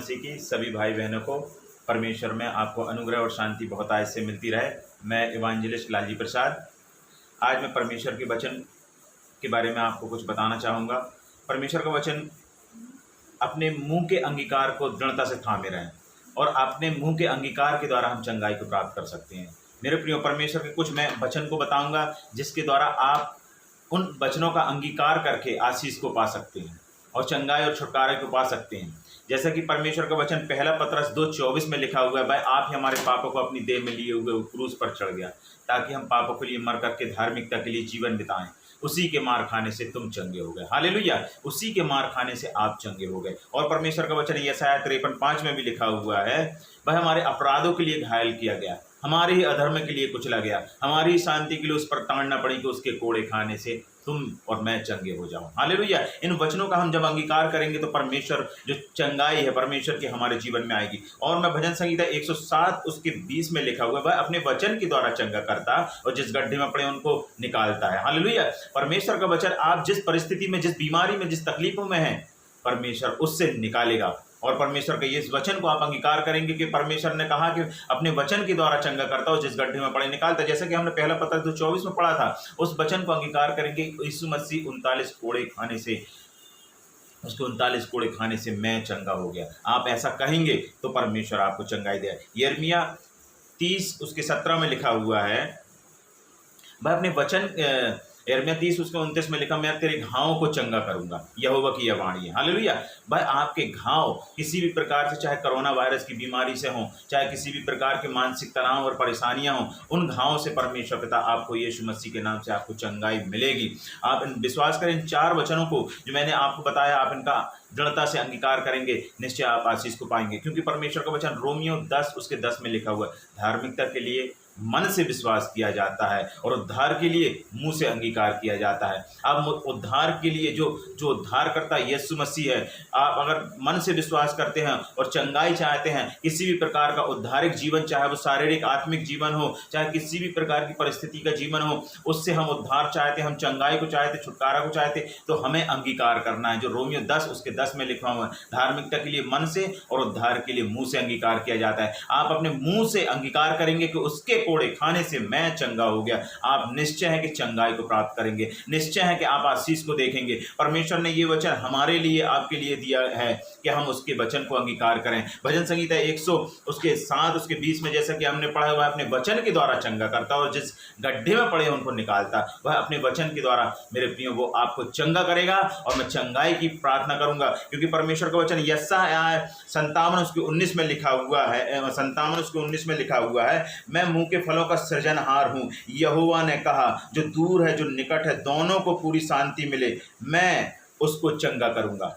मसीह की सभी भाई बहनों को परमेश्वर में आपको अनुग्रह और शांति बहुत आज से मिलती रहे। मैं इवांजलिस्ट लालजी प्रसाद आज मैं परमेश्वर के वचन के बारे में आपको कुछ बताना चाहूँगा। परमेश्वर का वचन अपने मुंह के अंगीकार को दृढ़ता से थामे रहें और अपने मुंह के अंगीकार के द्वारा हम चंगाई को प्राप्त कर सकते हैं। मेरे प्रियो, परमेश्वर के कुछ मैं वचन को बताऊंगा जिसके द्वारा आप उन वचनों का अंगीकार करके आशीष को पा सकते हैं और चंगाई और छुटकारे को पा सकते हैं। जैसा कि परमेश्वर का वचन पहला पतरस 2:24 में लिखा हुआ है, भाई आप ही हमारे पापों को अपनी देह में लिए हुए क्रूस पर चढ़ गया ताकि हम पापों के लिए मर करके धार्मिकता के लिए जीवन बिताएं। उसी के मार खाने से तुम चंगे हो गए। हालेलुया, उसी के मार खाने से आप चंगे हो गए। और परमेश्वर का वचन यशायाह 53:5 में भी लिखा हुआ है, वह हमारे अपराधों के लिए घायल किया गया, हमारे ही अधर्म के लिए कुचला गया, हमारी शांति के लिए उस पर ताड़ना पड़ी कि उसके कोड़े खाने से तुम और मैं चंगे हो जाऊं। हालेलुया, इन वचनों का हम जब अंगीकार करेंगे तो परमेश्वर जो चंगाई है परमेश्वर की हमारे जीवन में आएगी। और मैं भजन संहिता 107 उसके 20 में लिखा हुआ है, वह अपने वचन के द्वारा चंगा करता और जिस गड्ढे में पड़े उनको निकालता है। हालेलुया, परमेश्वर का वचन आप जिस परिस्थिति में, जिस बीमारी में, जिस तकलीफों में हैं, परमेश्वर उससे निकालेगा। और परमेश्वर के इस वचन को आप अंगीकार करेंगे कि परमेश्वर ने कहा कि अपने वचन के द्वारा चंगा करता हो, जिस गड्ढे में पड़े निकालता। जैसे कि हमने पहला पत्र 2:24 में पढ़ा था, उस वचन को अंगीकार करेंगे। यीशु मसीह 39 कोड़े खाने से, उसके 39 कोड़े खाने से मैं चंगा हो गया। आप ऐसा कहेंगे तो परमेश्वर आपको चंगाई दे। यिर्मयाह 30 उसके 17 में लिखा हुआ है, वह अपने वचन यिर्मयाह 30 उसके 29 में लिखा, मैं तेरे घावों को चंगा करूंगा, यहोवा की यह वाणी है। हालेलुया, भाई आपके घाव किसी भी प्रकार से, चाहे कोरोना वायरस की बीमारी से हों, चाहे किसी भी प्रकार के मानसिक तनाव और परेशानियां हों, उन घावों से परमेश्वर पिता आपको यीशु मसीह के नाम से आपको चंगाई मिलेगी। आप विश्वास करें, इन 4 वचनों को जो मैंने आपको बताया, आप इनका दृढ़ता से अंगीकार करेंगे, निश्चय आप आशीष को पाएंगे। क्योंकि परमेश्वर का वचन रोमियो 10 उसके 10 में लिखा हुआ है, धार्मिकता के लिए मन से विश्वास किया जाता है और उद्धार के लिए मुंह से अंगीकार किया जाता है। अब उद्धार के लिए जो उद्धार करता यीशु मसीह है, आप अगर मन से विश्वास करते हैं और चंगाई चाहते हैं, किसी भी प्रकार का उद्धारिक जीवन, चाहे वो शारीरिक आत्मिक जीवन हो, चाहे किसी भी प्रकार की परिस्थिति का जीवन हो, उससे हम उद्धार चाहते, हम चंगाई को चाहते, छुटकारा को चाहते, तो हमें अंगीकार करना है। जो रोमियो 10 उसके 10 में लिखा हुआ है, धार्मिकता के लिए मन से और उद्धार के लिए मुंह से अंगीकार किया जाता है। आप अपने मुंह से अंगीकार करेंगे कि उसके कोड़े खाने से मैं चंगा हो गया, आप निश्चय है कि चंगाई को प्राप्त करेंगे, निश्चय है कि आप आशीष को देखेंगे। परमेश्वर ने ये वचन हमारे लिए, आपके लिए दिया है कि हम उसके वचन को अंगीकार करें। भजन संहिता 100 उसके 7 उसके 20 में जैसा कि हमने पढ़ा हुआ, अपने वचन के द्वारा चंगा करता और जिस गड्ढे में पड़े उनको निकालता। वह अपने वचन के द्वारा मेरे प्रियो वो आपको चंगा करेगा और मैं चंगाई की प्रार्थना करूंगा। क्योंकि परमेश्वर का वचन यशायाह 57 उसके 19 में लिखा हुआ है, 57 उसके 19 में लिखा हुआ है, मैं मुंह के फलों का सृजनहार हूँ, यहोवा ने कहा, जो दूर है जो निकट है दोनों को पूरी शांति मिले, मैं उसको चंगा करूंगा।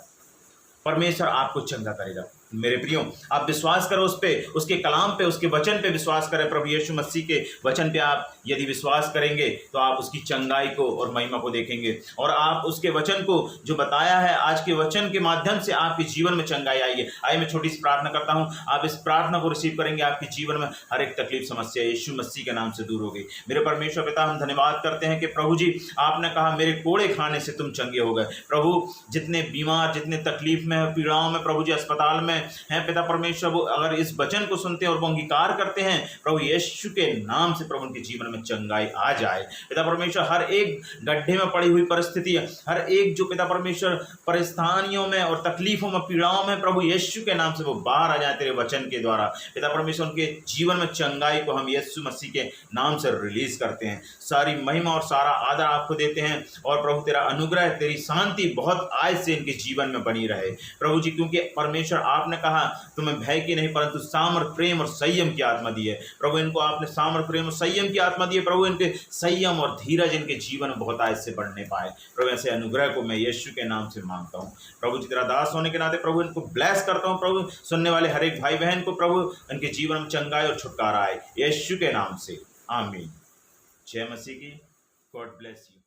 परमेश्वर आपको चंगा करेगा। मेरे प्रियो, आप विश्वास करो उस पे, उसके कलाम पे, उसके वचन पे विश्वास करें। प्रभु यीशु मसीह के वचन पे आप यदि विश्वास करेंगे तो आप उसकी चंगाई को और महिमा को देखेंगे और आप उसके वचन को जो बताया है, आज के वचन के माध्यम से आपके जीवन में चंगाई आई है। आइए मैं छोटी सी प्रार्थना करता हूँ, आप इस प्रार्थना को रिसीव करेंगे, आपके जीवन में हर एक तकलीफ समस्या यीशु मसीह के नाम से दूर होगी। मेरे परमेश्वर पिता, हम धन्यवाद करते हैं कि प्रभु जी आपने कहा मेरे कोड़े खाने से तुम चंगे हो गए। प्रभु जितने बीमार, जितने तकलीफ में, पीड़ाओं में, प्रभु जी अस्पताल में हैं पिता परमेश्वर, वो अगर इस वचन को सुनते हैं और वो अंगीकार करते हैं, प्रभु यीशु के नाम से प्रभु उनके जीवन में चंगाई आ जाए। पिता परमेश्वर हर एक गड्ढे में पड़ी हुई परिस्थिति, हर एक जो पिता परमेश्वर परेशानियों में और तकलीफों में, पीड़ाओं में, प्रभु यीशु के नाम से वो बाहर आ जाए तेरे वचन के द्वारा। पिता परमेश्वर उनके जीवन में चंगाई को हम यीशु मसीह के नाम से रिलीज करते हैं। सारी महिमा और सारा आदर आपको देते हैं और प्रभु तेरा अनुग्रह, तेरी शांति बहुत आज से इनके जीवन में बनी रहे प्रभु जी। क्योंकि परमेश्वर आपने कहा तुम्हें भय की नहीं परंतु सामर्थ, प्रेम और संयम की आत्मा दी है। प्रभु इनको आपने सामर्थ, प्रेम और संयम की आत्मा दी है। प्रभु इनके संयम और धीरज इनके जीवन में बहुत आज से बढ़ने पाए। प्रभु ऐसे अनुग्रह को मैं यीशु के नाम से मांगता हूँ। प्रभु जी तेरा दास होने के नाते प्रभु इनको ब्लेस करता हूँ। प्रभु सुनने वाले हर एक भाई बहन को प्रभु इनके जीवन में चंगाई और छुटकारा आए यीशु के नाम से, आमीन। जय मसीह की। God bless you.